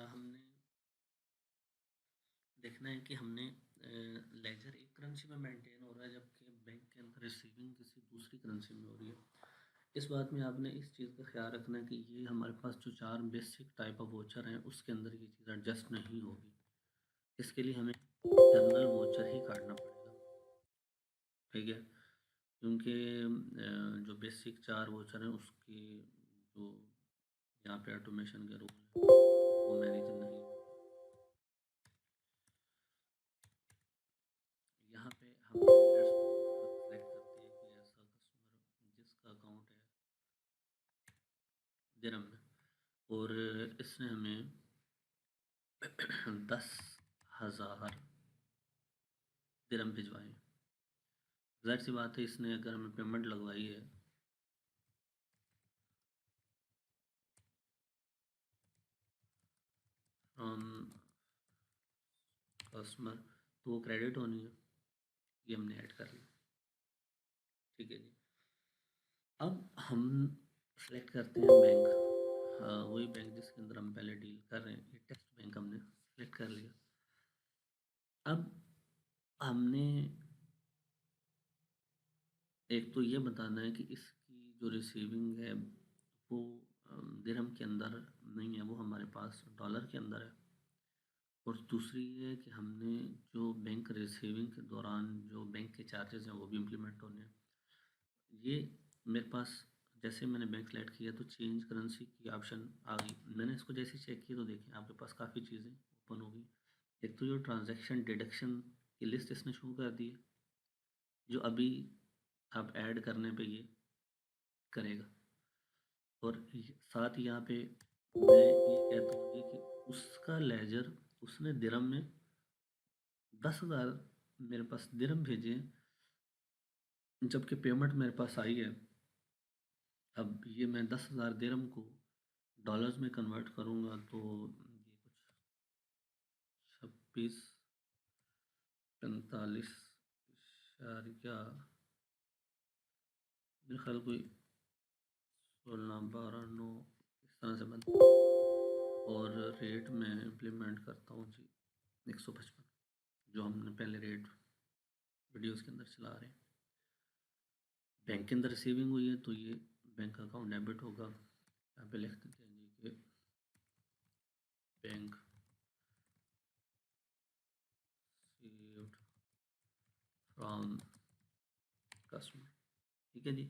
हमने देखना है कि हमने लेजर एक करेंसी में मेंटेन हो रहा है जबकि बैंक के अंदर रिसीविंग किसी दूसरी करेंसी में हो रही है। इस बात में आपने इस चीज़ का ख्याल रखना है कि ये हमारे पास जो 4 बेसिक टाइप ऑफ वोचर हैं उसके अंदर ये चीज़ एडजस्ट नहीं होगी। इसके लिए हमें जनरल वोचर ही काटना पड़ेगा, ठीक है? क्योंकि जो बेसिक 4 वोचर हैं उसकी जो यहाँ पे ऑटोमेशन के रूल हैं वो मैनेज नहीं होते। यहाँ पे हम लेट्स सपोज सेलेक्ट करते हैं कोई ऐसा कस्टमर जिसका अकाउंट है दिरहम में और इसने हमें 10,000 दिरहम भिजवाए। ज़ाहिर सी बात है इसने अगर हमें पेमेंट लगवाई है फ्रॉम कस्टमर तो वो क्रेडिट होनी है। ये हमने ऐड कर लिया, ठीक है जी। अब हम सेलेक्ट करते हैं बैंक। हाँ, वही बैंक जिसके अंदर हम पहले डील कर रहे हैं, ये टेस्ट बैंक हमने सेलेक्ट कर लिया। अब हमने एक तो ये बताना है कि इसकी जो रिसीविंग है वो दिरहम के अंदर नहीं है, वो हमारे पास डॉलर के अंदर है। और दूसरी ये है कि हमने जो बैंक रिसीविंग के दौरान जो बैंक के चार्जेस हैं वो भी इम्प्लीमेंट होने हैं। ये मेरे पास जैसे मैंने बैंक सेलेक्ट किया तो चेंज करेंसी की ऑप्शन आ गई। मैंने इसको जैसे चेक किया तो देखें आपके पास काफ़ी चीज़ें ओपन हो गई। एक तो जो ट्रांजैक्शन डिडक्शन की लिस्ट इसने शुरू कर दी है, जो अभी आप ऐड करने पे ये करेगा। और साथ ही यहाँ पे मैं ये कहता हूँ जी कि उसका लेजर उसने दिरहम में 10,000 मेरे पास दिरहम भेजे हैं, जबकि पेमेंट मेरे पास आई है। अब ये मैं 10,000 दिरहम को डॉलर्स में कन्वर्ट करूँगा तो ये कुछ 26, 45 मेरे ख्याल कोई 16, 12, 9 इस तरह से बनता है। और रेट मैं इम्प्लीमेंट करता हूँ जी 155, जो हमने पहले रेट वीडियोस के अंदर चला रहे हैं। बैंक के अंदर रिसीविंग हुई है तो ये बैंक अकाउंट डेबिट होगा। यहाँ पे लिख देते हैं जी कि बैंक रिसीव्ड फ्रॉम कस्टमर, ठीक है जी।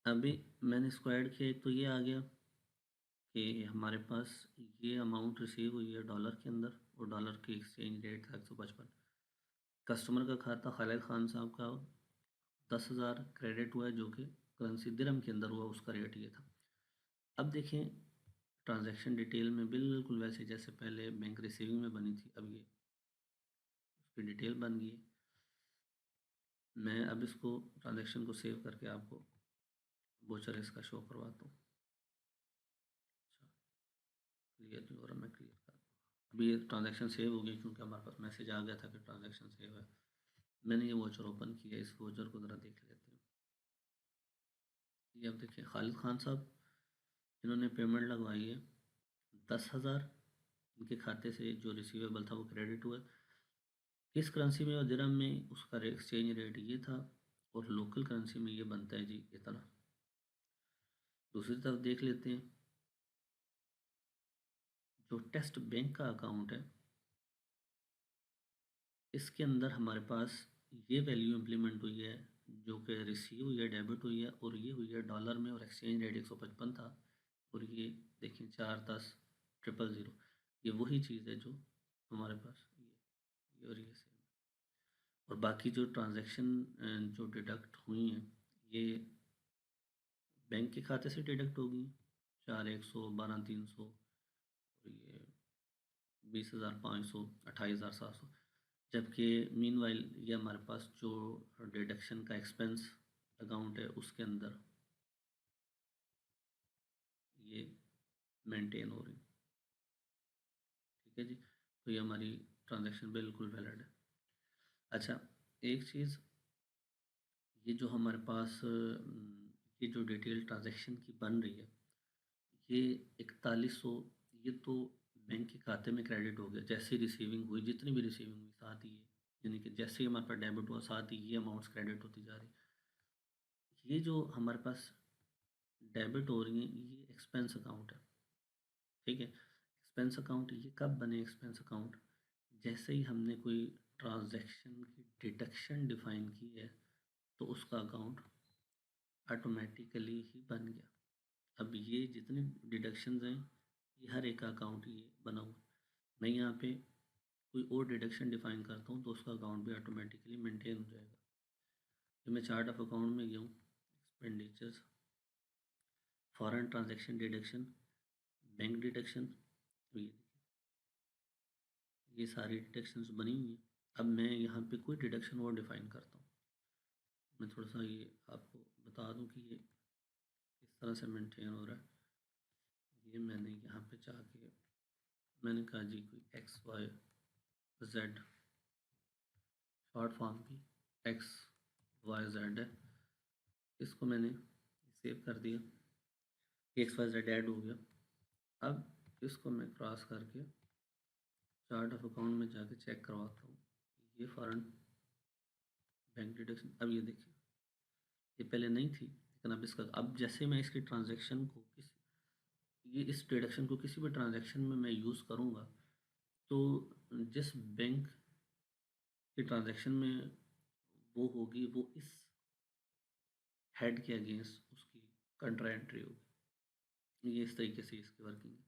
अभी मैंने इसको ऐड किया तो ये आ गया कि हमारे पास ये अमाउंट रिसीव हुई है डॉलर के अंदर और डॉलर की एक्सचेंज रेट था 155। कस्टमर का खाता खालिद खान साहब का 10,000 क्रेडिट हुआ है जो कि करेंसी दिरहम के अंदर हुआ, उसका रेट ये था। अब देखें ट्रांजैक्शन डिटेल में बिल्कुल वैसे जैसे पहले बैंक रिसीविंग में बनी थी, अब ये उसकी डिटेल बन गई है। मैं अब इसको ट्रांजैक्शन को सेव करके आपको वोचर इसका शो करवाता हूँ। अच्छा, क्लियर नहीं हो रहा, मैं क्लियर कर, अभी ये ट्रांजैक्शन सेव हो गई क्योंकि हमारे पास मैसेज आ गया था कि ट्रांजैक्शन सेव है। मैंने ये वोचर ओपन किया, इस वोचर को ज़रा देख लेते हैं। ये अब देखिए खालिद खान साहब इन्होंने पेमेंट लगवाई है 10,000, इनके खाते से जो रिसीवेबल था वो क्रेडिट हुआ। किस करेंसी में और दिरहम में उसका एक्सचेंज रेट ये था और लोकल करेंसी में ये बनता है जी इतना। दूसरी तरफ देख लेते हैं जो टेस्ट बैंक का अकाउंट है, इसके अंदर हमारे पास ये वैल्यू इम्प्लीमेंट हुई है जो कि रिसीव हुई है, डेबिट हुई है और ये हुई है डॉलर में और एक्सचेंज रेट 155 था। और ये देखिए 410,000, ये वही चीज़ है जो हमारे पास ये और ये सेम। और बाकी जो ट्रांजैक्शन जो डिडक्ट हुई हैं ये बैंक के खाते से डिडक्ट होगी, 4,100, 12,300 और ये 20,500, 28,700। जबकि मीनवाइल ये हमारे पास जो डिडक्शन का एक्सपेंस अकाउंट है उसके अंदर ये मेंटेन हो रही, ठीक है जी। तो ये हमारी ट्रांजैक्शन बिल्कुल वैलिड है। अच्छा, एक चीज़ ये जो हमारे पास ये जो डिटेल ट्रांजैक्शन की बन रही है ये 4100, ये तो बैंक के खाते में क्रेडिट हो गया, जैसे ही रिसीविंग हुई, जितनी भी रिसीविंग हुई साथ ही ये, यानी कि जैसे ही हमारे पास डेबिट हुआ साथ ही ये अमाउंट्स क्रेडिट होती जा रही। ये जो हमारे पास डेबिट हो रही हैं ये एक्सपेंस अकाउंट है, ठीक है। एक्सपेंस अकाउंट ये कब बने एक्सपेंस अकाउंट? जैसे ही हमने कोई ट्रांजैक्शन की डिडक्शन डिफाइन की है तो उसका अकाउंट ऑटोमेटिकली ही बन गया। अब ये जितनी डिडक्शंस हैं ये हर एक का अकाउंट ये बना हुआ है। मैं यहाँ पे कोई और डिडक्शन डिफाइन करता हूँ तो उसका अकाउंट भी ऑटोमेटिकली मेंटेन हो जाएगा। तो मैं चार्ट ऑफ अकाउंट में गया हूँ, expenditures, foreign transaction deduction, bank deduction, तो ये सारी डिडक्शंस बनी हुई हैं। अब मैं यहाँ पे कोई डिडक्शन और डिफाइन करता हूँ। मैं थोड़ा सा ये आपको बता दूँ कि ये किस तरह से मेंटेन हो रहा है। ये मैंने यहाँ पे जाके मैंने कहा जी कोई X Y Z, short form की एक्स वाई जेड है, इसको मैंने सेव कर दिया, एक्स वाई जेड ऐड हो गया। अब इसको मैं क्रॉस करके चार्ट ऑफ अकाउंट में जाके चेक करवाता हूँ, ये फॉरेन बैंक डिडक्शन। अब ये देखिए ये पहले नहीं थी लेकिन अब इसका, अब जैसे मैं इसकी ट्रांजैक्शन को ये इस डिडक्शन को किसी भी ट्रांजैक्शन में मैं यूज़ करूँगा तो जिस बैंक की ट्रांजैक्शन में वो होगी वो इस हेड के अगेंस्ट उसकी कंट्रा एंट्री होगी। ये इस तरीके से इसकी वर्किंग है।